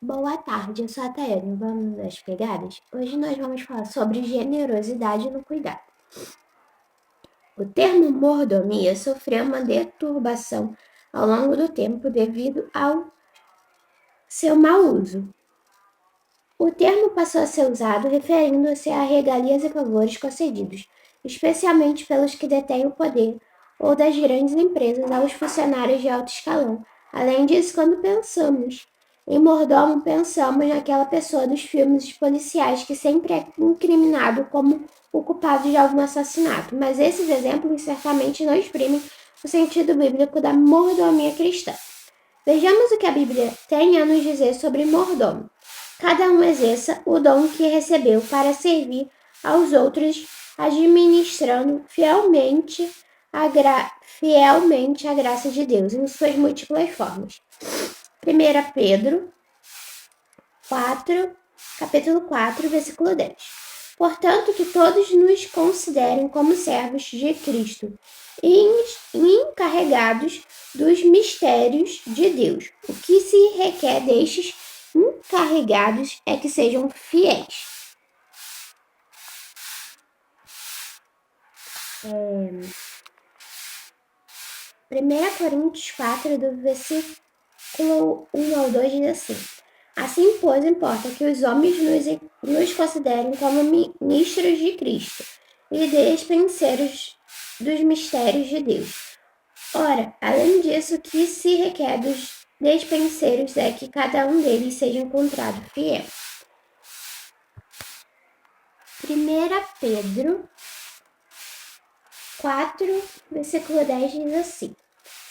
Boa tarde, eu sou a Tayane. Vamos às pegadas? Hoje nós vamos falar sobre generosidade no cuidado. O termo mordomia sofreu uma deturbação ao longo do tempo devido ao seu mau uso. O termo passou a ser usado referindo-se a regalias e favores concedidos, especialmente pelos que detêm o poder ou das grandes empresas aos funcionários de alto escalão. Além disso, quando pensamos em mordomo, pensamos naquela pessoa dos filmes policiais que sempre é incriminado como o culpado de algum assassinato. Mas esses exemplos certamente não exprimem o sentido bíblico da mordomia cristã. Vejamos o que a Bíblia tem a nos dizer sobre mordomo. Cada um exerça o dom que recebeu para servir aos outros, administrando fielmente a graça de Deus em suas múltiplas formas. 1 Pedro 4, capítulo 4, versículo 10. Portanto, que todos nos considerem como servos de Cristo e encarregados dos mistérios de Deus. O que se requer destes encarregados é que sejam fiéis. 1 Coríntios 4, do versículo 1 ao 2 diz assim: Assim, pois, importa que os homens nos considerem como ministros de Cristo e despenseiros dos mistérios de Deus. Ora, além disso, o que se requer dos despenseiros é que cada um deles seja encontrado fiel. 1 Pedro 4, versículo 10 diz assim: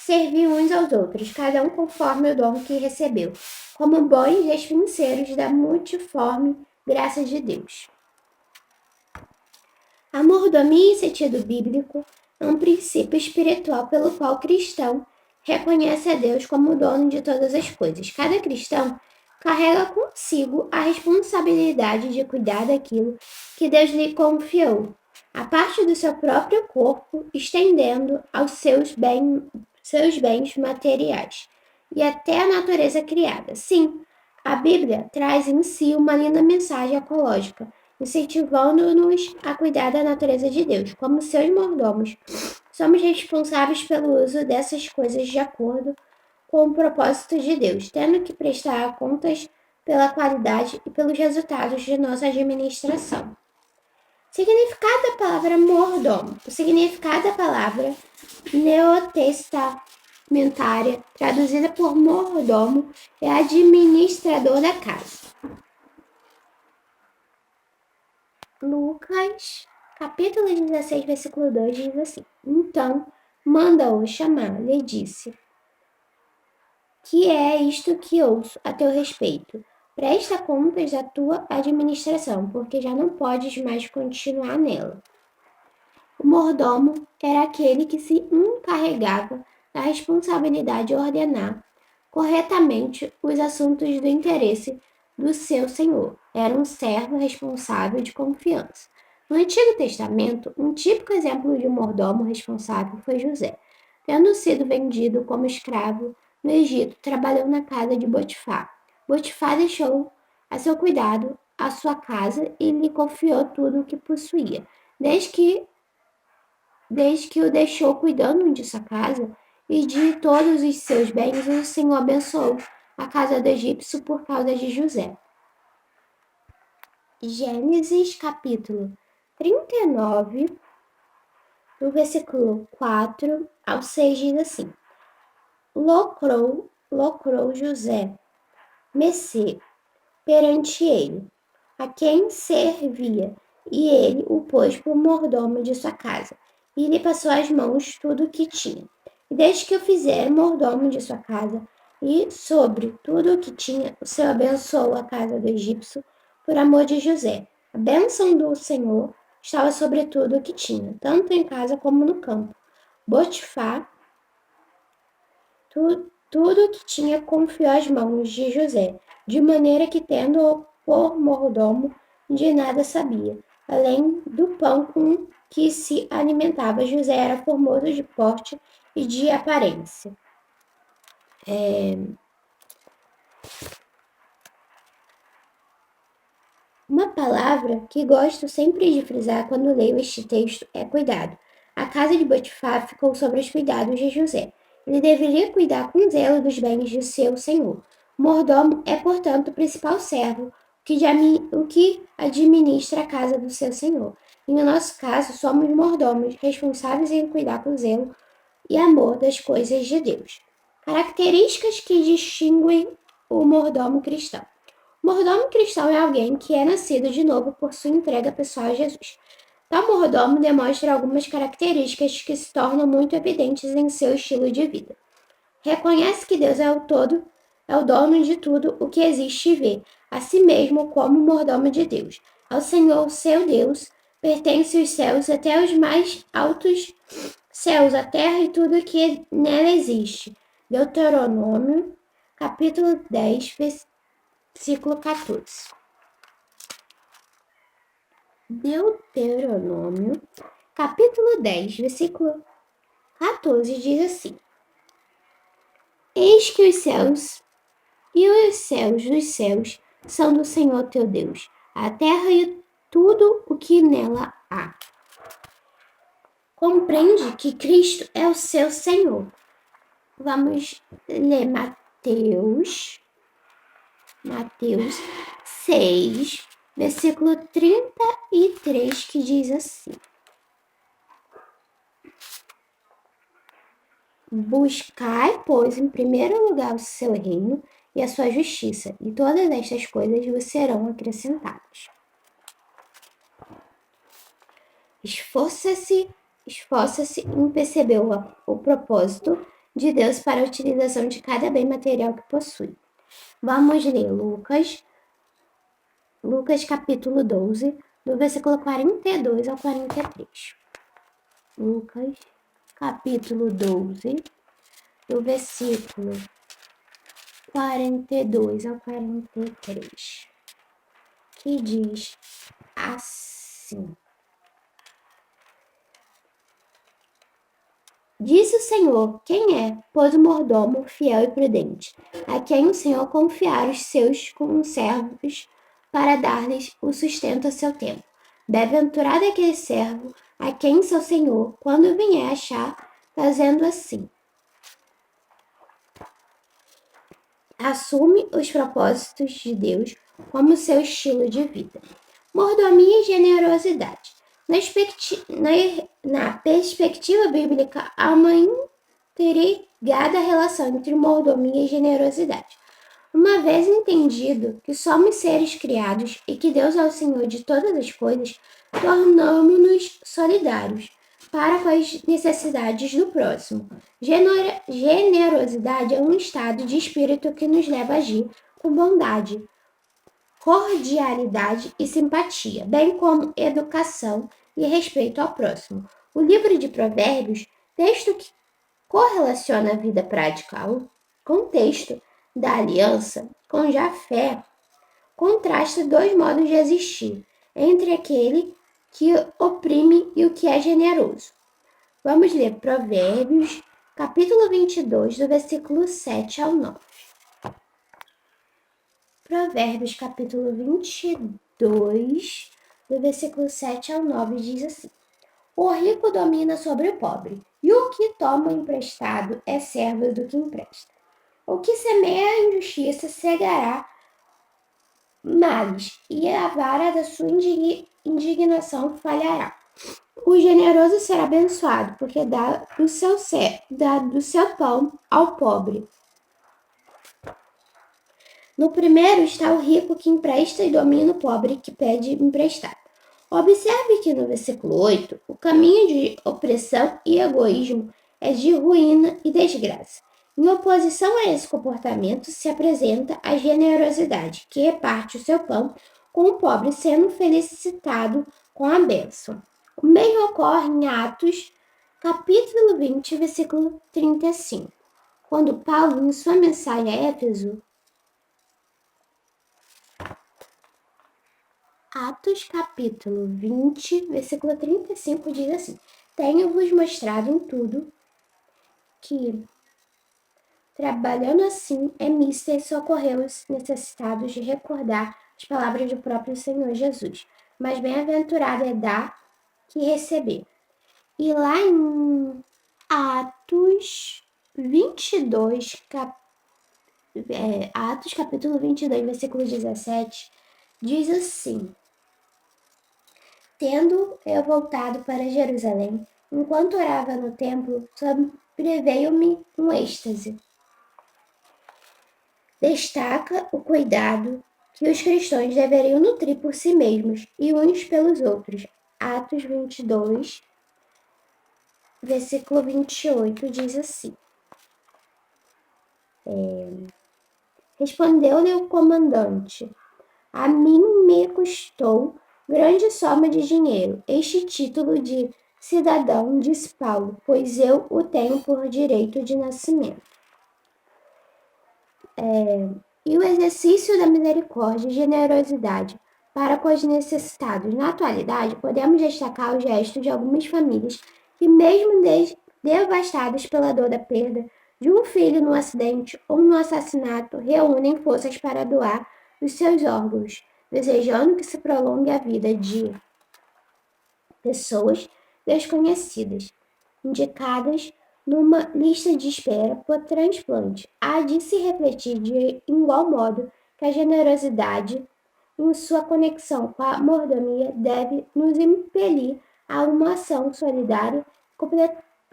Servi uns aos outros, cada um conforme o dom que recebeu, como bons despenseiros da multiforme graça de Deus. A mordomia, em sentido bíblico, é um princípio espiritual pelo qual o cristão reconhece a Deus como o dono de todas as coisas. Cada cristão carrega consigo a responsabilidade de cuidar daquilo que Deus lhe confiou, a parte do seu próprio corpo, estendendo aos seus bens materiais e até a natureza criada. Sim, a Bíblia traz em si uma linda mensagem ecológica, incentivando-nos a cuidar da natureza de Deus. Como seus mordomos, somos responsáveis pelo uso dessas coisas de acordo com o propósito de Deus, tendo que prestar contas pela qualidade e pelos resultados de nossa administração. Significado da palavra mordomo. O significado da palavra neotestamentária, traduzida por mordomo, é administrador da casa. Lucas, capítulo 16, versículo 2, diz assim: Então, manda-o chamar, lhe disse: Que é isto que ouço a teu respeito? Presta contas da tua administração, porque já não podes mais continuar nela. O mordomo era aquele que se encarregava da responsabilidade de ordenar corretamente os assuntos do interesse do seu senhor. Era um servo responsável de confiança. No Antigo Testamento, um típico exemplo de um mordomo responsável foi José. Tendo sido vendido como escravo no Egito, trabalhou na casa de Potifar. Potifar deixou a seu cuidado a sua casa e lhe confiou tudo o que possuía. Desde que o deixou cuidando de sua casa e de todos os seus bens, o Senhor abençoou a casa do egípcio por causa de José. Gênesis capítulo 39, do versículo 4 ao 6 diz assim: Locrou José Messê perante ele, a quem servia, e ele o pôs por mordomo de sua casa, e lhe passou às mãos tudo o que tinha. E desde que o fizera mordomo de sua casa, e sobre tudo o que tinha, o Senhor abençoou a casa do egípcio por amor de José. A bênção do Senhor estava sobre tudo o que tinha, tanto em casa como no campo. Potifar, tudo o que tinha confiou às mãos de José, de maneira que, tendo-o por mordomo, de nada sabia. Além do pão com que se alimentava, José era formoso de porte e de aparência. palavra que gosto sempre de frisar quando leio este texto é cuidado. A casa de Potifar ficou sobre os cuidados de José. Ele deveria cuidar com zelo dos bens de seu senhor. O mordomo é, portanto, o principal servo o que administra a casa do seu senhor. E no nosso caso, somos mordomos, responsáveis em cuidar com zelo e amor das coisas de Deus. Características que distinguem o mordomo cristão. O mordomo cristão é alguém que é nascido de novo por sua entrega pessoal a Jesus. Tal mordomo demonstra algumas características que se tornam muito evidentes em seu estilo de vida. Reconhece que Deus é o todo, é o dono de tudo o que existe e vê, a si mesmo como mordomo de Deus. Ao Senhor, seu Deus, pertence os céus até os mais altos céus, a terra e tudo que nela existe. Deuteronômio, capítulo 10, versículo 14. Deuteronômio, capítulo 10, versículo 14, diz assim: Eis que os céus e os céus dos céus são do Senhor teu Deus, a terra e tudo o que nela há. Compreende que Cristo é o seu Senhor. Vamos ler Mateus 6, versículo 33, que diz assim: Buscai, pois, em primeiro lugar o seu reino e a sua justiça, e todas estas coisas vos serão acrescentadas. Esforça-se em perceber o propósito de Deus para a utilização de cada bem material que possui. Vamos ler Lucas capítulo 12, do versículo 42 ao 43. Lucas capítulo 12, do versículo 42 ao 43, que diz assim: Disse o Senhor: Quem é, pois, o mordomo fiel e prudente, a quem o Senhor confiar os seus conservos para dar-lhes o sustento a seu tempo? Bem-aventurado aquele servo a quem seu Senhor, quando vier achar, fazendo assim. Assume os propósitos de Deus como seu estilo de vida. Mordomia e generosidade. Na perspectiva bíblica, há uma intrigada relação entre mordomia e generosidade. Uma vez entendido que somos seres criados e que Deus é o Senhor de todas as coisas, tornamos-nos solidários para com as necessidades do próximo. Generosidade é um estado de espírito que nos leva a agir com bondade, cordialidade e simpatia, bem como educação e respeito ao próximo. O livro de Provérbios, texto que correlaciona a vida prática ao contexto da aliança com Jafé, contrasta dois modos de existir, entre aquele que oprime e o que é generoso. Vamos ler Provérbios, capítulo 22, do versículo 7 ao 9. Provérbios, capítulo 22, do versículo 7 ao 9, diz assim: O rico domina sobre o pobre, e o que toma emprestado é servo do que empresta. O que semeia a injustiça cegará males, e a vara da sua indignação falhará. O generoso será abençoado, porque dá do seu pão ao pobre. No primeiro está o rico que empresta e domina o pobre que pede emprestado. Observe que no versículo 8, o caminho de opressão e egoísmo é de ruína e desgraça. Em oposição a esse comportamento se apresenta a generosidade, que reparte o seu pão com o pobre, sendo felicitado com a bênção. O mesmo ocorre em Atos, capítulo 20, versículo 35, quando Paulo, em sua mensagem a Éfeso, Atos capítulo 20, versículo 35, diz assim: Tenho-vos mostrado em tudo que, trabalhando assim, é mister socorrer os necessitados de recordar as palavras do próprio Senhor Jesus. Mas bem-aventurado é dar que receber. E lá em Atos 22, Atos capítulo 22, versículo 17, diz assim: Tendo eu voltado para Jerusalém, enquanto orava no templo, sobreveio-me um êxtase. Destaca o cuidado que os cristãos deveriam nutrir por si mesmos e uns pelos outros. Atos 22, versículo 28 diz assim: Respondeu-lhe o comandante: A mim me custou grande soma de dinheiro este título de cidadão, disse Paulo, pois eu o tenho por direito de nascimento. E o exercício da misericórdia e generosidade para com os necessitados. Na atualidade, podemos destacar o gesto de algumas famílias que, mesmo devastadas pela dor da perda de um filho no acidente ou no assassinato, reúnem forças para doar os seus órgãos, desejando que se prolongue a vida de pessoas desconhecidas, indicadas numa lista de espera por transplante. Há de se refletir de igual modo que a generosidade, em sua conexão com a mordomia, deve nos impelir a uma ação solidária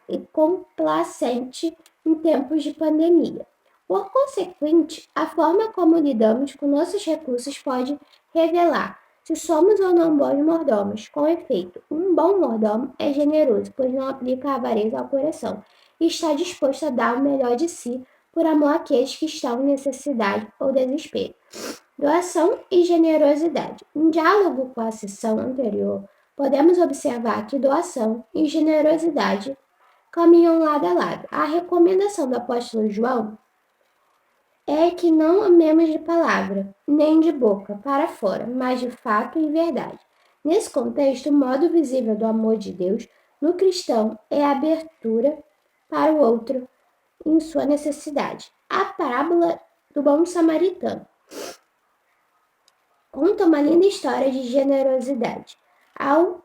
e complacente em tempos de pandemia. Por consequente, a forma como lidamos com nossos recursos pode revelar se somos ou não bons mordomos. Com efeito, um bom mordomo é generoso, pois não aplica a avareza ao coração e está disposto a dar o melhor de si por amor àqueles que estão em necessidade ou desespero. Doação e generosidade. Em diálogo com a sessão anterior, podemos observar que doação e generosidade caminham lado a lado. A recomendação do apóstolo João é que não amemos de palavra, nem de boca para fora, mas de fato e verdade. Nesse contexto, o modo visível do amor de Deus no cristão é a abertura para o outro em sua necessidade. A parábola do bom samaritano conta uma linda história de generosidade ao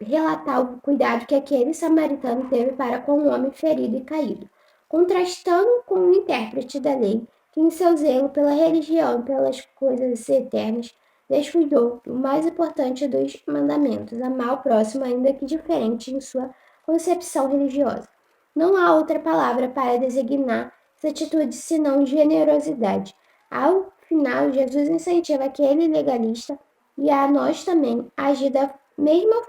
relatar o cuidado que aquele samaritano teve para com um homem ferido e caído, contrastando com o intérprete da lei, que em seu zelo pela religião e pelas coisas eternas descuidou do mais importante dos mandamentos, amar o próximo, ainda que diferente em sua concepção religiosa. Não há outra palavra para designar essa atitude senão generosidade. Ao final, Jesus incentiva aquele legalista e a nós também a agir da mesma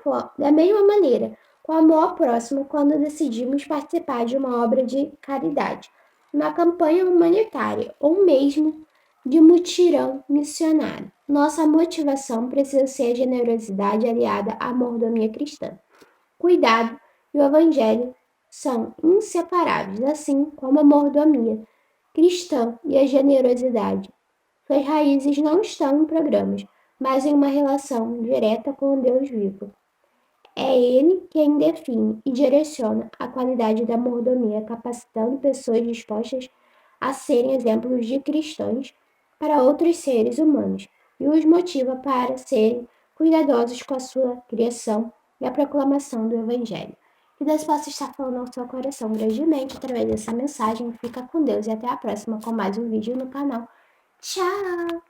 maneira, com amor ao próximo, quando decidimos participar de uma obra de caridade, uma campanha humanitária ou mesmo de mutirão missionário. Nossa motivação precisa ser a generosidade aliada à mordomia cristã. Cuidado e o evangelho são inseparáveis, assim como a mordomia cristã e a generosidade. Suas raízes não estão em programas, mas em uma relação direta com o Deus vivo. É Ele quem define e direciona a qualidade da mordomia, capacitando pessoas dispostas a serem exemplos de cristãos para outros seres humanos e os motiva para serem cuidadosos com a sua criação e a proclamação do Evangelho. Que Deus possa estar falando ao seu coração grandemente através dessa mensagem. Fica com Deus e até a próxima com mais um vídeo no canal. Tchau!